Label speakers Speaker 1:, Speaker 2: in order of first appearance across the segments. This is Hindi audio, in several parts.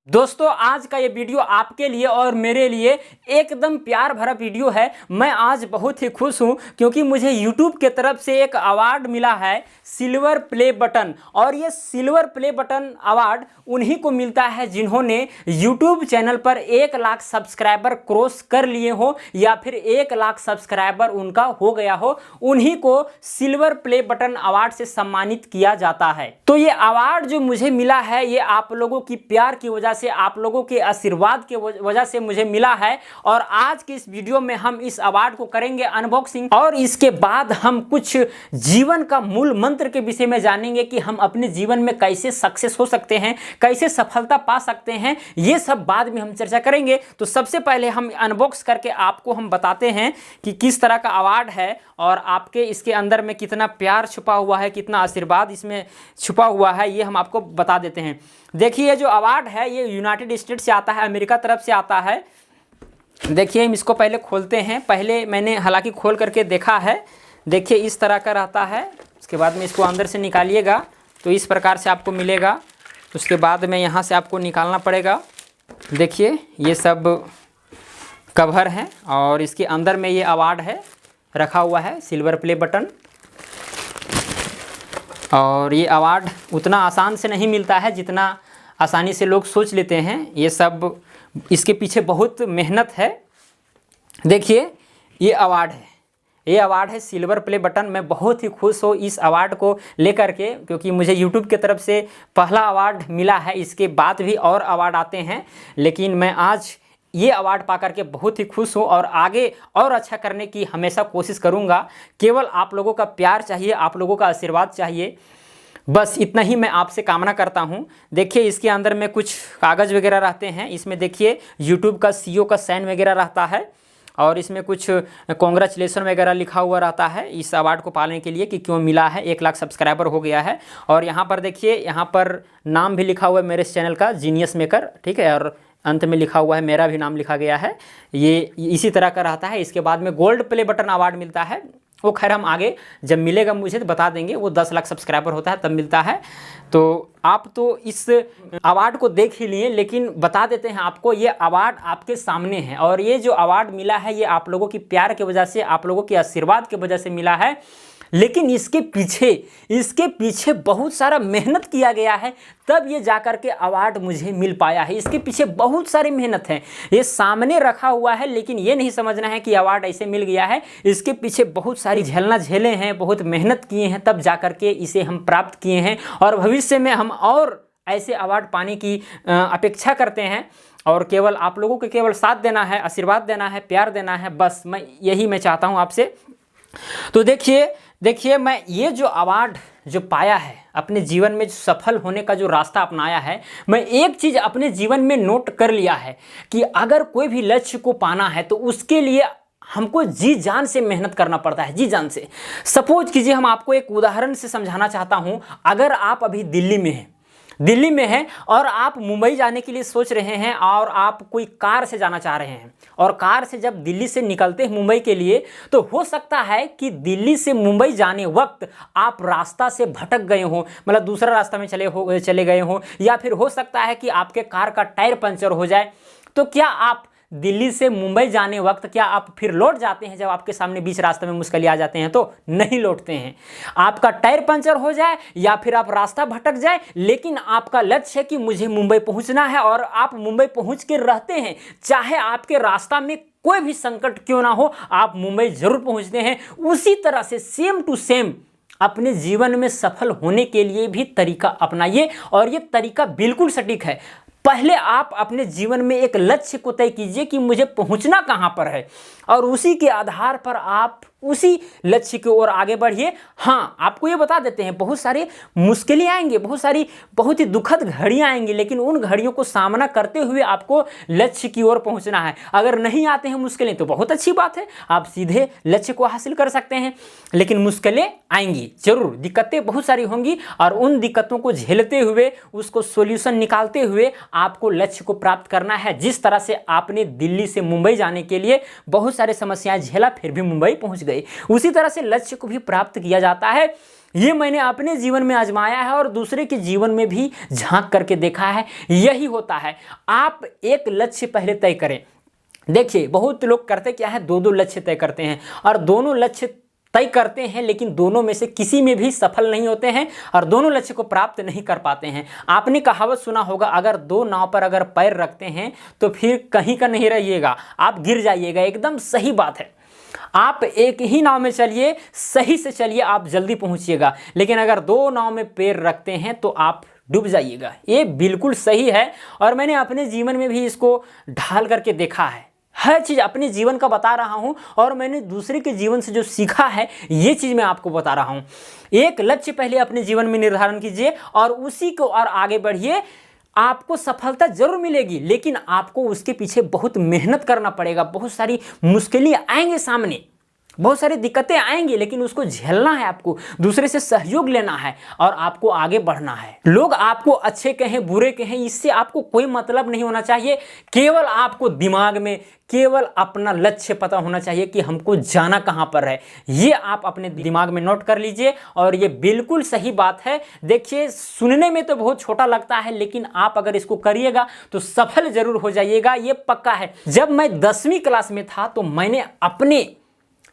Speaker 1: दोस्तों आज का ये वीडियो आपके लिए और मेरे लिए एकदम प्यार भरा वीडियो है। मैं आज बहुत ही खुश हूँ क्योंकि मुझे YouTube के तरफ से एक अवार्ड मिला है, सिल्वर प्ले बटन। और ये सिल्वर प्ले बटन अवार्ड उन्हीं को मिलता है जिन्होंने YouTube चैनल पर 1 लाख सब्सक्राइबर क्रॉस कर लिए हो या फिर 1 लाख सब्सक्राइबर उनका हो गया हो, उन्हीं को सिल्वर प्ले बटन अवार्ड से सम्मानित किया जाता है। तो ये अवार्ड जो मुझे मिला है ये आप लोगों की प्यार की वजह से, आप लोगों के आशीर्वाद के वजह से मुझे मिला है। और आज के इस वीडियो में हम इस अवार्ड को करेंगे अनबॉक्सिंग और इसके बाद हम कुछ जीवन का मूल मंत्र के विषय में जानेंगे कि हम अपने जीवन में कैसे सक्सेस हो सकते हैं, कैसे सफलता पा सकते हैं। ये सब बाद में हम चर्चा करेंगे। तो सबसे पहले हम अनबॉक्स करके आपको हम बताते हैं कि किस तरह का अवार्ड है और आपके इसके अंदर में कितना प्यार छुपा हुआ है, कितना आशीर्वाद इसमें छुपा हुआ है, ये हम आपको बता देते हैं। देखिए जो अवार्ड है ये यूनाइटेड स्टेट से आता है, अमेरिका तरफ से आता है। देखिए हम इसको पहले खोलते हैं। पहले मैंने हालांकि खोल करके देखा है। देखिए इस तरह का रहता है। उसके बाद में इसको अंदर से निकालिएगा तो इस प्रकार से आपको मिलेगा। उसके बाद में यहाँ से आपको निकालना पड़ेगा। देखिए ये सब कवर है और इसके अंदर में ये अवार्ड है रखा हुआ है, सिल्वर प्ले बटन। और ये अवार्ड उतना आसान से नहीं मिलता है जितना आसानी से लोग सोच लेते हैं। ये सब इसके पीछे बहुत मेहनत है। देखिए ये अवार्ड है सिल्वर प्ले बटन। मैं बहुत ही खुश हूँ इस अवार्ड को लेकर के क्योंकि मुझे YouTube की तरफ से पहला अवार्ड मिला है। इसके बाद भी और अवार्ड आते हैं लेकिन मैं आज ये अवार्ड पा करके बहुत ही खुश हूँ और आगे और अच्छा करने की हमेशा कोशिश करूँगा। केवल आप लोगों का प्यार चाहिए, आप लोगों का आशीर्वाद चाहिए, बस इतना ही मैं आपसे कामना करता हूँ। देखिए इसके अंदर में कुछ कागज़ वगैरह रहते हैं। इसमें देखिए YouTube का CEO का साइन वगैरह रहता है और इसमें कुछ कॉन्ग्रेचुलेसन वगैरह लिखा हुआ रहता है इस अवार्ड को पाने के लिए कि क्यों मिला है, 1 लाख सब्सक्राइबर हो गया है। और यहाँ पर देखिए यहाँ पर नाम भी लिखा हुआ है मेरे इस चैनल का, जीनियस मेकर, ठीक है। और अंत में लिखा हुआ है, मेरा भी नाम लिखा गया है। ये इसी तरह का रहता है। इसके बाद में गोल्ड प्ले बटन अवार्ड मिलता है। वो खैर हम आगे जब मिलेगा मुझे तो बता देंगे। वो 10 लाख सब्सक्राइबर होता है तब मिलता है। तो आप तो इस अवार्ड को देख ही लिए, लेकिन बता देते हैं आपको ये अवार्ड आपके सामने है। और ये जो अवार्ड मिला है ये आप लोगों की प्यार की वजह से, आप लोगों के आशीर्वाद की वजह से मिला है। लेकिन इसके पीछे बहुत सारा मेहनत किया गया है तब ये जाकर के अवार्ड मुझे मिल पाया है। इसके पीछे बहुत सारी मेहनत है। ये सामने रखा हुआ है लेकिन ये नहीं समझना है कि अवार्ड ऐसे मिल गया है। इसके पीछे बहुत सारी झेलना झेले हैं, बहुत मेहनत किए हैं तब जाकर के इसे हम प्राप्त किए हैं। और भविष्य में हम और ऐसे अवार्ड पाने की अपेक्षा करते हैं। और केवल आप लोगों को केवल साथ देना है, आशीर्वाद देना है, प्यार देना है, बस यही चाहता हूँ आपसे। तो देखिए मैं ये जो अवार्ड जो पाया है, अपने जीवन में सफल होने का जो रास्ता अपनाया है, मैं एक चीज़ अपने जीवन में नोट कर लिया है कि अगर कोई भी लक्ष्य को पाना है तो उसके लिए हमको जी जान से मेहनत करना पड़ता है, जी जान से। सपोज कीजिए, हम आपको एक उदाहरण से समझाना चाहता हूँ। अगर आप अभी दिल्ली में हैं और आप मुंबई जाने के लिए सोच रहे हैं और आप कोई कार से जाना चाह रहे हैं और कार से जब दिल्ली से निकलते हैं मुंबई के लिए, तो हो सकता है कि दिल्ली से मुंबई जाने वक्त आप रास्ता से भटक गए हो, मतलब दूसरा रास्ता में चले गए हो, या फिर हो सकता है कि आपके कार का टायर पंचर हो जाए। तो क्या आप दिल्ली से मुंबई जाने वक्त क्या आप फिर लौट जाते हैं जब आपके सामने बीच रास्ते में मुश्किलें आ जाते हैं? तो नहीं लौटते हैं। आपका टायर पंचर हो जाए या फिर आप रास्ता भटक जाए, लेकिन आपका लक्ष्य है कि मुझे मुंबई पहुंचना है और आप मुंबई पहुंच के रहते हैं। चाहे आपके रास्ता में कोई भी संकट क्यों ना हो, आप मुंबई जरूर पहुंचते हैं। उसी तरह से सेम टू सेम अपने जीवन में सफल होने के लिए भी तरीका अपनाइए और ये तरीका बिल्कुल सटीक है। पहले आप अपने जीवन में एक लक्ष्य को तय कीजिए कि मुझे पहुंचना कहां पर है और उसी के आधार पर आप उसी लक्ष्य की ओर आगे बढ़िए। हाँ, आपको ये बता देते हैं बहुत सारी मुश्किलें आएंगी, बहुत ही दुखद घड़ियां आएंगी, लेकिन उन घड़ियों को सामना करते हुए आपको लक्ष्य की ओर पहुंचना है। अगर नहीं आते हैं मुश्किलें तो बहुत अच्छी बात है, आप सीधे लक्ष्य को हासिल कर सकते हैं। लेकिन मुश्किलें आएंगी जरूर, दिक्कतें बहुत सारी होंगी और उन दिक्कतों को झेलते हुए, उसको सॉल्यूशन निकालते हुए आपको लक्ष्य को प्राप्त करना है। जिस तरह से आपने दिल्ली से मुंबई जाने के लिए बहुत सारी समस्याएं झेला फिर भी मुंबई पहुंच गए। गए। उसी तरह से लक्ष्य को भी प्राप्त किया जाता है। ये मैंने अपने जीवन में आजमाया है और दूसरे के जीवन में भी झांक करके देखा है। यही होता है, आप एक लक्ष्य पहले तय करें। देखिए बहुत लोग करते क्या है, दो दो लक्ष्य तय करते हैं और दोनों लक्ष्य तय करते हैं, लेकिन दोनों में से किसी में भी सफल नहीं होते हैं और दोनों लक्ष्य को प्राप्त नहीं कर पाते हैं। आपने कहावत सुना होगा, अगर दो नाव पर अगर पैर रखते हैं तो फिर कहीं का नहीं रहिएगा, आप गिर जाइएगा। एकदम सही बात है, आप एक ही नाव में चलिए, सही से चलिए, आप जल्दी पहुंचिएगा। लेकिन अगर दो नाव में पैर रखते हैं तो आप डूब जाइएगा। ये बिल्कुल सही है और मैंने अपने जीवन में भी इसको ढाल करके देखा है। हर चीज़ अपने जीवन का बता रहा हूं और मैंने दूसरे के जीवन से जो सीखा है ये चीज़ मैं आपको बता रहा हूं। एक लक्ष्य पहले अपने जीवन में निर्धारण कीजिए और उसी को और आगे बढ़िए। आपको सफलता जरूर मिलेगी, लेकिन आपको उसके पीछे बहुत मेहनत करना पड़ेगा। बहुत सारी मुश्किलें आएंगे सामने, बहुत सारी दिक्कतें आएंगी, लेकिन उसको झेलना है। आपको दूसरे से सहयोग लेना है और आपको आगे बढ़ना है। लोग आपको अच्छे कहें बुरे कहें, इससे आपको कोई मतलब नहीं होना चाहिए। केवल आपको दिमाग में केवल अपना लक्ष्य पता होना चाहिए कि हमको जाना कहाँ पर है। ये आप अपने दिमाग में नोट कर लीजिए और ये बिल्कुल सही बात है। देखिए सुनने में तो बहुत छोटा लगता है, लेकिन आप अगर इसको करिएगा तो सफल जरूर हो जाइएगा, ये पक्का है। जब मैं 10वीं क्लास में था तो मैंने अपने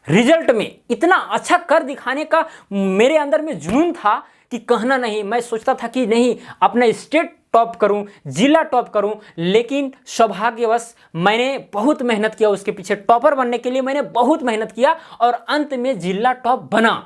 Speaker 1: रिजल्ट में इतना अच्छा कर दिखाने का मेरे अंदर में जुनून था कि कहना नहीं। मैं सोचता था कि नहीं, अपना स्टेट टॉप करूं, जिला टॉप करूं, लेकिन सौभाग्यवश मैंने बहुत मेहनत किया उसके पीछे। टॉपर बनने के लिए मैंने बहुत मेहनत किया और अंत में जिला टॉप बना।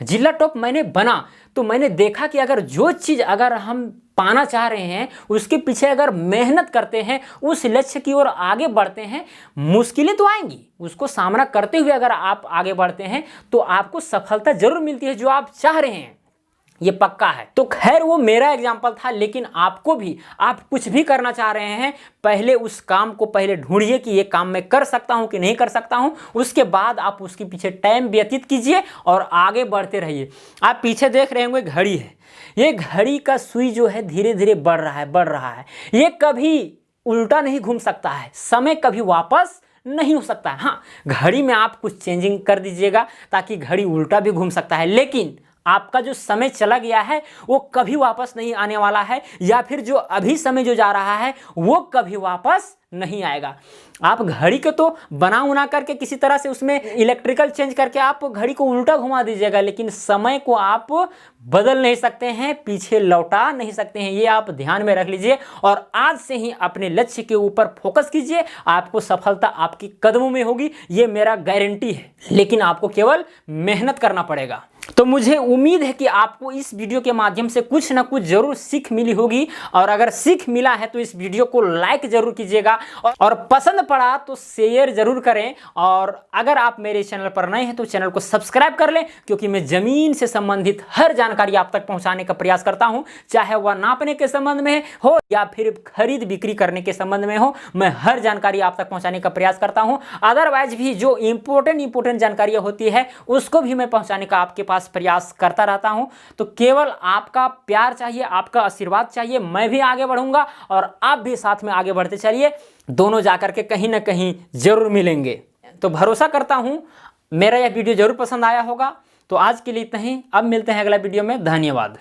Speaker 1: जिला टॉप मैंने बना तो मैंने देखा कि अगर जो चीज़ अगर हम पाना चाह रहे हैं उसके पीछे अगर मेहनत करते हैं, उस लक्ष्य की ओर आगे बढ़ते हैं, मुश्किलें तो आएंगी, उसको सामना करते हुए अगर आप आगे बढ़ते हैं तो आपको सफलता जरूर मिलती है जो आप चाह रहे हैं, ये पक्का है। तो खैर वो मेरा एग्जाम्पल था, लेकिन आपको भी, आप कुछ भी करना चाह रहे हैं, पहले उस काम को पहले ढूंढिए कि ये काम मैं कर सकता हूं कि नहीं कर सकता हूं। उसके बाद आप उसके पीछे टाइम व्यतीत कीजिए और आगे बढ़ते रहिए। आप पीछे देख रहे होंगे घड़ी है, ये घड़ी का सुई जो है धीरे धीरे बढ़ रहा है। ये कभी उल्टा नहीं घूम सकता है, समय कभी वापस नहीं हो सकता है। हाँ, घड़ी में आप कुछ चेंजिंग कर दीजिएगा ताकि घड़ी उल्टा भी घूम सकता है, लेकिन आपका जो समय चला गया है वो कभी वापस नहीं आने वाला है, या फिर जो अभी समय जो जा रहा है वो कभी वापस नहीं आएगा। आप घड़ी को तो बना करके किसी तरह से उसमें इलेक्ट्रिकल चेंज करके आप घड़ी को उल्टा घुमा दीजिएगा, लेकिन समय को आप बदल नहीं सकते हैं, पीछे लौटा नहीं सकते हैं। ये आप ध्यान में रख लीजिए और आज से ही अपने लक्ष्य के ऊपर फोकस कीजिए। आपको सफलता आपके कदमों में होगी, ये मेरा गारंटी है, लेकिन आपको केवल मेहनत करना पड़ेगा। तो मुझे उम्मीद है कि आपको इस वीडियो के माध्यम से कुछ ना कुछ जरूर सीख मिली होगी, और अगर सीख मिला है तो इस वीडियो को लाइक जरूर कीजिएगा और पसंद पड़ा तो शेयर जरूर करें। और अगर आप मेरे चैनल पर नए हैं तो चैनल को सब्सक्राइब कर लें, क्योंकि मैं जमीन से संबंधित हर जानकारी आप तक पहुंचाने का प्रयास करता हूं, चाहे वह नापने के संबंध में हो या फिर खरीद बिक्री करने के संबंध में हो। मैं हर जानकारी आप तक पहुंचाने का प्रयास करता हूं। अदरवाइज भी जो इंपॉर्टेंट जानकारियां होती है उसको भी मैं पहुंचाने का आपके पास प्रयास करता रहता हूं। तो केवल आपका प्यार चाहिए, आपका आशीर्वाद चाहिए, मैं भी आगे बढ़ूंगा और आप भी साथ में आगे बढ़ते चलिए। दोनों जाकर के कहीं ना कहीं जरूर मिलेंगे। तो भरोसा करता हूं मेरा यह वीडियो जरूर पसंद आया होगा। तो आज के लिए इतना ही, अब मिलते हैं अगला वीडियो में। धन्यवाद।